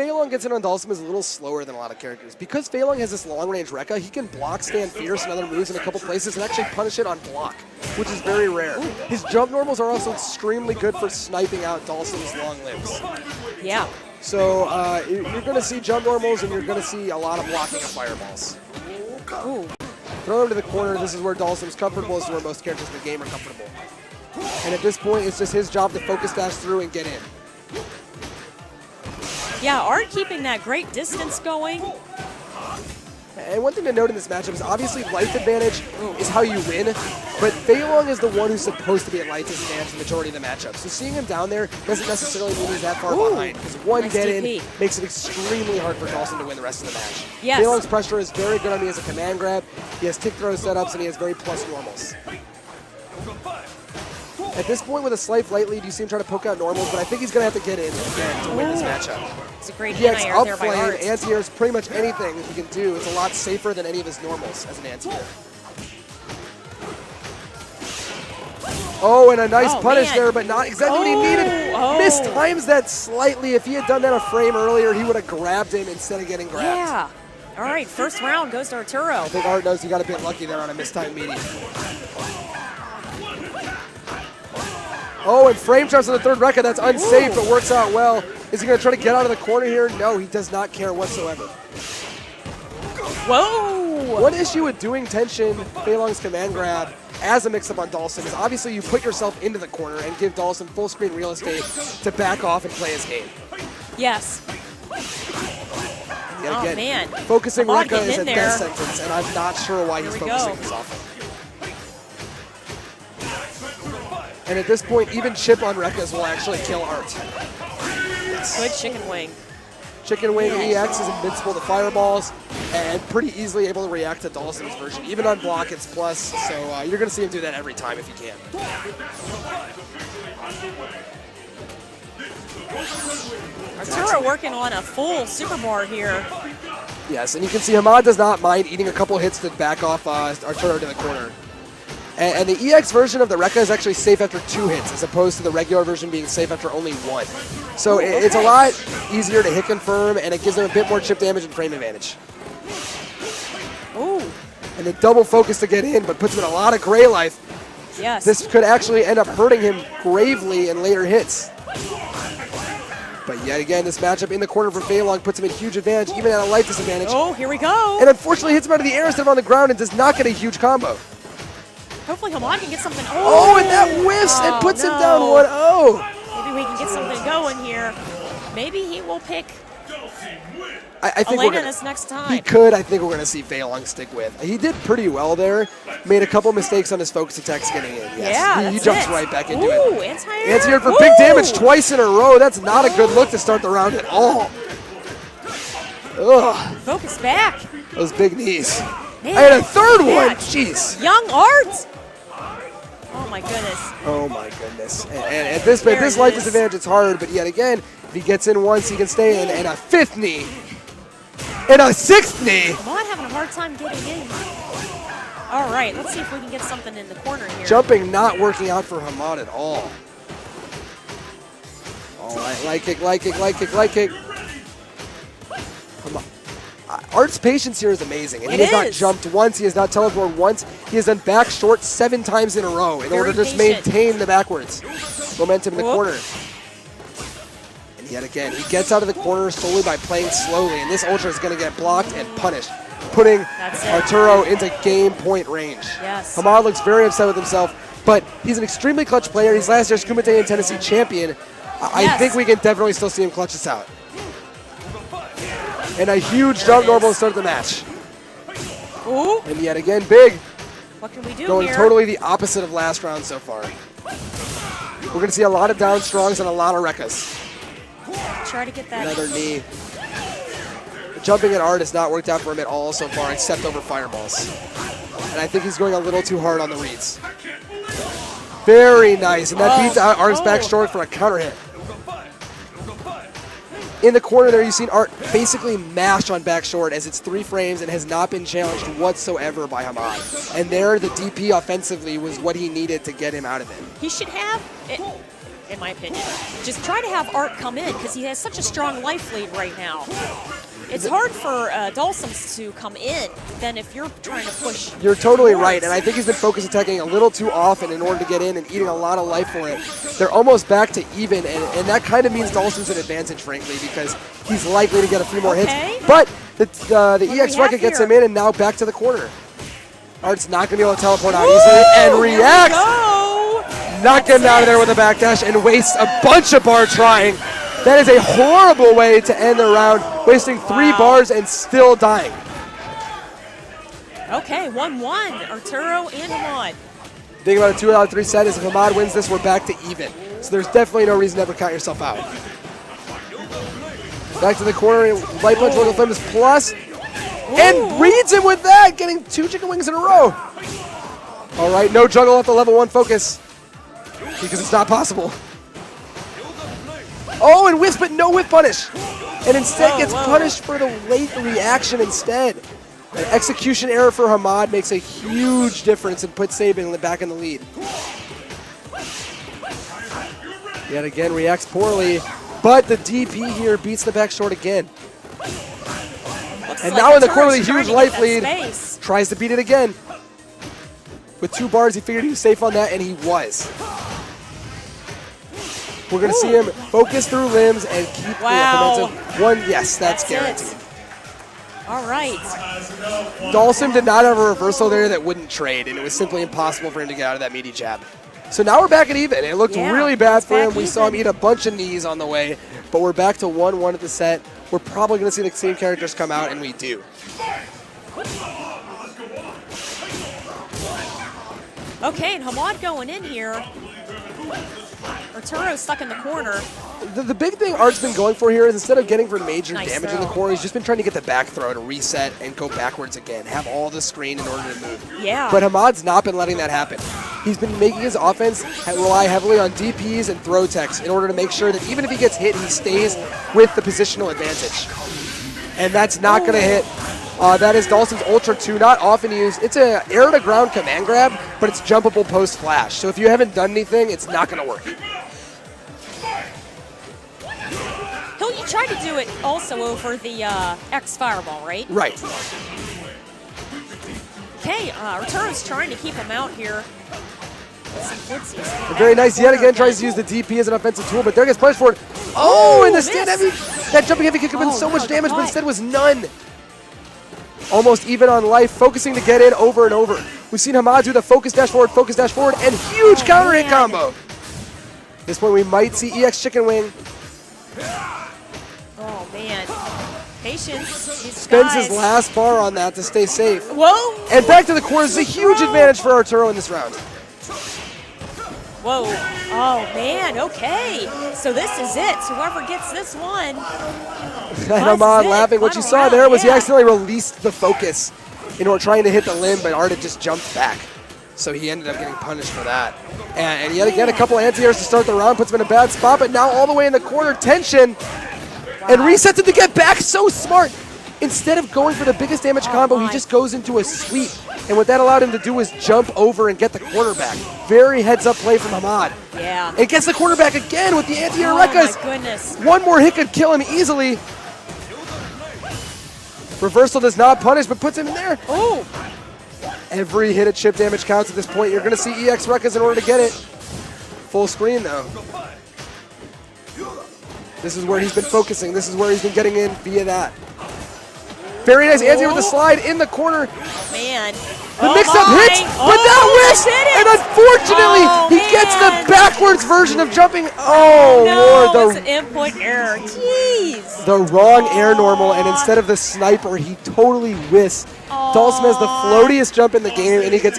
Fei Long gets in on Dhalsim is a little slower than a lot of characters. Because Fei Long has this long-range Rekka, he can block, stand fierce, and other moves in a couple places and actually punish it on block, which is very rare. His jump normals are also extremely good for sniping out Dhalsim's long limbs. Yeah. So you're going to see jump normals, and you're going to see a lot of blocking of fireballs. Ooh. Throw him to the corner. This is where Dhalsim's comfortable. This is where most characters in the game are comfortable. And at this point, it's just his job to focus dash through and get in. Yeah, Art keeping that great distance going. And one thing to note in this matchup is obviously life advantage is how you win, but Fei Long is the one who's supposed to be at light disadvantage the majority of the matchup. So seeing him down there doesn't necessarily mean he's that far behind, because one nice get DP. in makes it extremely hard for Dhalsim to win the rest of the match. Yes. Fei Long's pressure is very good on me as a command grab. He has tick throw setups, and he has very plus normals. At this point, with a slight flight lead, you see him try to poke out normals, but I think he's going to have to get in again to win this matchup. It's a great He anti-air up there by flame, Art. anti-airs pretty much anything that he can do. It's a lot safer than any of his normals as an anti-air. Oh, and a nice punish there, but not exactly what he needed. Mistimes that slightly. If he had done that a frame earlier, he would have grabbed him instead of getting grabbed. Yeah. All right, first round goes to Arturo. I think Art knows he got a bit lucky there on a mistimed meaty. Oh, and frame traps on the third Rekka. That's unsafe, but works out well. Is he going to try to get out of the corner here? No, he does not care whatsoever. Whoa! One issue with doing tension, Fei Long's command grab, as a mix-up on Dhalsim is obviously you put yourself into the corner and give Dhalsim full screen real estate to back off and play his game. Yes. Yet again, man. focusing Hamad Rekka is getting a in death there. sentence, and I'm not sure why he's Here we focusing go. this often. And at this point, even chip on Rekkas will actually kill Art. Yes. Good chicken wing. Chicken Wing EX is invincible to fireballs and pretty easily able to react to Dhalsim's version. Even on block, it's plus, so you're going to see him do that every time if he can. Arturo working on a full super bar here. Yes, and you can see Hamad does not mind eating a couple hits to back off Arturo to the corner. And the EX version of the Rekka is actually safe after 2 hits, as opposed to the regular version being safe after only 1. So it's a lot easier to hit confirm, and it gives them a bit more chip damage and frame advantage. Ooh. And the double focus to get in, but puts him in a lot of gray life. Yes. This could actually end up hurting him gravely in later hits. But yet again, this matchup in the corner for Fei Long puts him at huge advantage, even at a life disadvantage. Oh, here we go. And unfortunately hits him out of the air instead of on the ground and does not get a huge combo. Hopefully Hamad can get something. Oh, and that whiffs and puts him down 1-0. Maybe we can get something going here. Maybe he will pick I think Elena this next time. He could. I think we're going to see Fei Long stick with. He did pretty well there. Made a couple mistakes on his focus attacks getting in. Yes. Yeah, he jumps right back into it. Anti-air. Anti-air for big damage twice in a row. That's not a good look to start the round at all. Ugh. Focus back. Those big knees. Man, I had a third one. man. Jeez. Young Art. Oh my goodness. Oh my goodness. And at this point, this life disadvantage, it's hard, but yet again, if he gets in once, he can stay in. And a 5th knee. And a 6th knee. Hamad having a hard time getting in. All right, let's see if we can get something in the corner here. Jumping not working out for Hamad at all. All right, light kick, light kick, light kick, light kick. Art's patience here is amazing, and he has not jumped once, he has not teleported once, he has done back short 7 times in a row in order to just maintain the backwards momentum in the corner. And yet again, he gets out of the corner solely by playing slowly, and this ultra is going to get blocked and punished, putting Arturo into game point range. Yes. Hamad looks very upset with himself, but he's an extremely clutch player. He's last year's Kumite and Tennessee champion. I think we can definitely still see him clutch this out. And a huge jump normal to start the match. Ooh. And yet again, big. What can we do Going here? totally the opposite of last round so far. We're going to see a lot of down strongs and a lot of Rekkas. Try to get that. Another knee. Jumping at Art has not worked out for him at all so far, except over fireballs. And I think he's going a little too hard on the reads. Very nice. And that beats out Art's back short for a counter hit. In the corner there, you've seen Art basically mash on back short as it's 3 frames and has not been challenged whatsoever by Hamad. And there, the DP offensively was what he needed to get him out of it. He should have it. in my opinion. Just try to have Art come in because he has such a strong life lead right now. It's hard for Dhalsim to come in than if you're trying to push. You're totally right, and I think he's been focus attacking a little too often in order to get in and eating a lot of life for it. They're almost back to even, and that kind of means Dhalsim's an advantage, frankly, because he's likely to get a few more hits. But the EX Rocket gets him in, and now back to the corner. Art's not going to be able to teleport out easily, and reacts. Not getting out of there with a backdash and wastes a bunch of bar trying. That is a horrible way to end the round, wasting 3 bars and still dying. Okay, 1-1, Arturo and Hamad. Think about a 2 out of 3 set is if Hamad wins this, we're back to even. So there's definitely no reason to ever count yourself out. Back to the corner, light punch Royal Flame is plus, and reads him with that, getting 2 chicken wings in a row. All right, no juggle off the level 1 focus, because it's not possible. Oh, and whiffs, but no whiff punish. And instead gets punished for the late reaction instead. An execution error for Hamad makes a huge difference and puts Sabin back in the lead. Yet again, reacts poorly, but the DP here beats the back short again. And now in the corner with a huge life lead, tries to beat it again. With 2 bars, he figured he was safe on that, and he was. We're going to see him focus through limbs and keep the momentum. Yes, that's guaranteed. All right. Dhalsim did not have a reversal there that wouldn't trade, and it was simply impossible for him to get out of that meaty jab. So now we're back at even. It looked really bad for him. We saw him eat a bunch of knees on the way, but we're back to 1-1 at the set. We're probably going to see the same characters come out, and we do. Okay, and Hamad going in here. Arturo's stuck in the corner. The big thing Art's been going for here is instead of getting for major damage in the core, he's just been trying to get the back throw to reset and go backwards again, have all the screen in order to move. Yeah. But Hamad's not been letting that happen. He's been making his offense rely heavily on DPs and throw techs in order to make sure that even if he gets hit, he stays with the positional advantage. And that's not going to hit. That is Dhalsim's Ultra 2, not often used. It's an air-to-ground command grab, but it's jumpable post-flash. So if you haven't done anything, it's not going to work. He tried to do it also over the X Fireball, right? Right. Okay, Arturo's trying to keep him out here. Very nice. Yet again, tries to use the DP as an offensive tool, but there gets punished for it. Oh, and the stand heavy. That jumping heavy kick could have been so much damage, but instead was none. Almost even on life, focusing to get in over and over. We've seen Hamad do the focus dash forward, and huge counter hit combo. At this point, we might see EX Chicken Wing. Oh, man. Patience. Spends his last bar on that to stay safe. Whoa. And back to the corner. This is a huge advantage for Arturo in this round. Whoa. Oh, man. Okay. So this is it. Whoever gets this one. And Hamad laughing. What you saw there was he accidentally released the focus in order trying to hit the limb, but Art had just jumped back. So he ended up getting punished for that. And yet again, a couple anti-airs to start the round puts him in a bad spot, but now all the way in the corner, tension. And resets it to get back. So smart. Instead of going for the biggest damage combo, he just goes into a sweep. And what that allowed him to do was jump over and get the quarterback. Very heads-up play from Hamad. Yeah. And gets the quarterback again with the anti-air Rekkas. Oh, my goodness. One more hit could kill him easily. Reversal does not punish, but puts him in there. Oh. Every hit of chip damage counts at this point. You're going to see EX Rekkas in order to get it. Full screen, though. This is where he's been focusing. This is where he's been getting in via that. Very nice anti with the slide in the corner. Man. The mix-up hits, but that whiffs, and unfortunately, he gets the backwards version of jumping. Oh, no, Lord. It's an input error. Jeez. The wrong air normal, and instead of the sniper, he totally whiffs. Dhalsim has the floatiest jump in the game, and he gets